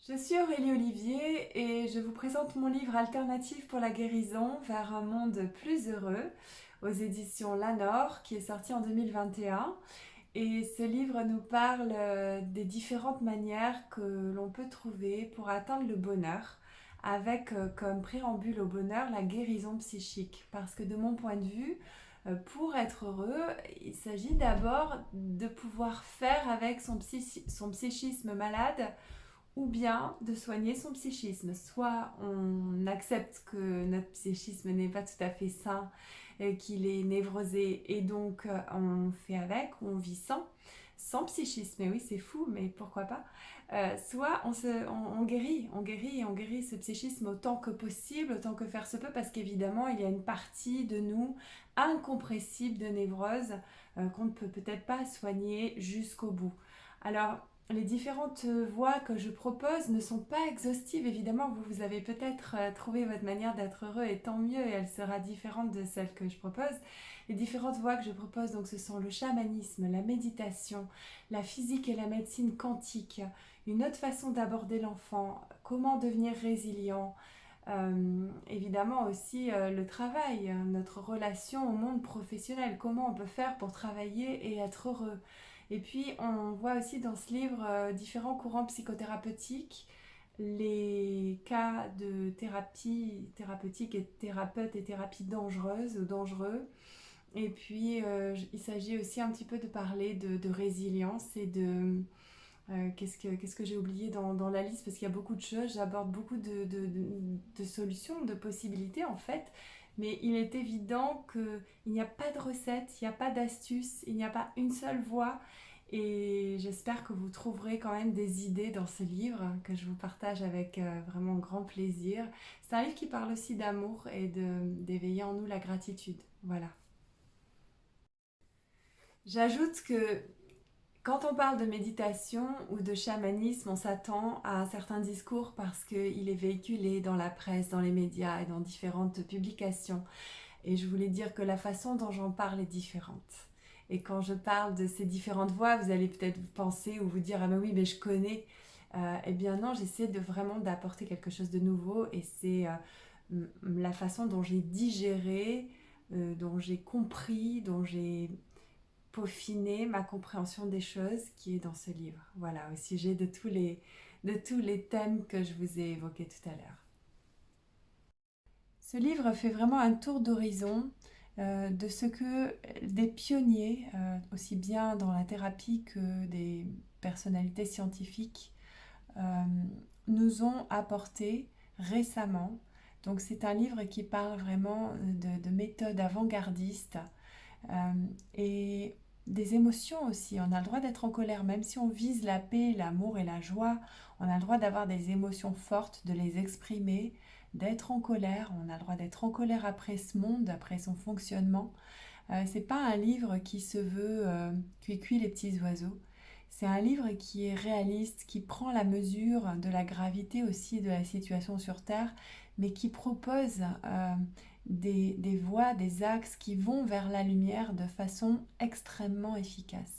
Je suis Aurélie Olivier et je vous présente mon livre Alternative pour la guérison vers un monde plus heureux aux éditions Lanor qui est sorti en 2021. Et ce livre nous parle des différentes manières que l'on peut trouver pour atteindre le bonheur avec comme préambule au bonheur la guérison psychique. Parce que de mon point de vue, pour être heureux, il s'agit d'abord de pouvoir faire avec son psychisme malade ou bien de soigner son psychisme. Soit on accepte que notre psychisme n'est pas tout à fait sain, qu'il est névrosé et donc on fait avec, ou on vit sans psychisme. Et oui, c'est fou, mais pourquoi pas. Soit on guérit, et on guérit ce psychisme autant que possible, autant que faire se peut, parce qu'évidemment, il y a une partie de nous incompressible de névrose qu'on ne peut peut-être pas soigner jusqu'au bout. Alors, les différentes voies que je propose ne sont pas exhaustives. Évidemment, vous avez peut-être trouvé votre manière d'être heureux et tant mieux, et elle sera différente de celle que je propose. Les différentes voies que je propose, donc, ce sont le chamanisme, la méditation, la physique et la médecine quantique, une autre façon d'aborder l'enfant, comment devenir résilient, évidemment aussi le travail, notre relation au monde professionnel, comment on peut faire pour travailler et être heureux. Et puis on voit aussi dans ce livre différents courants psychothérapeutiques, les cas de thérapie thérapeutique et thérapeute et thérapie dangereuse ou dangereux. Et puis il s'agit aussi un petit peu de parler de résilience et de qu'est-ce que j'ai oublié dans la liste, parce qu'il y a beaucoup de choses, j'aborde beaucoup de solutions, de possibilités en fait, mais il est évident qu'il n'y a pas de recette, il n'y a pas d'astuce, il n'y a pas une seule voie, et j'espère que vous trouverez quand même des idées dans ce livre que je vous partage avec vraiment grand plaisir. C'est un livre qui parle aussi d'amour et d'éveiller en nous la gratitude. Voilà. J'ajoute que quand on parle de méditation ou de chamanisme, on s'attend à un certain discours parce qu'il est véhiculé dans la presse, dans les médias et dans différentes publications. Et je voulais dire que la façon dont j'en parle est différente. Et quand je parle de ces différentes voix, vous allez peut-être penser ou vous dire: ah ben oui, mais je connais. Eh bien non, j'essaie de vraiment d'apporter quelque chose de nouveau, et c'est la façon dont j'ai digéré, dont j'ai compris, dont j'ai peaufiner ma compréhension des choses qui est dans ce livre. Voilà, au sujet de tous les thèmes que je vous ai évoqués tout à l'heure. Ce livre fait vraiment un tour d'horizon de ce que des pionniers, aussi bien dans la thérapie que des personnalités scientifiques, euh, nous ont apporté récemment. Donc c'est un livre qui parle vraiment de méthodes avant-gardistes euh, et des émotions aussi. On a le droit d'être en colère, même si on vise la paix, l'amour et la joie. On a le droit d'avoir des émotions fortes, de les exprimer, d'être en colère. On a le droit d'être en colère après ce monde, après son fonctionnement. C'est pas un livre qui se veut cuit les petits oiseaux. C'est un livre qui est réaliste, qui prend la mesure de la gravité aussi de la situation sur Terre, mais qui propose des voies, des axes qui vont vers la lumière de façon extrêmement efficace.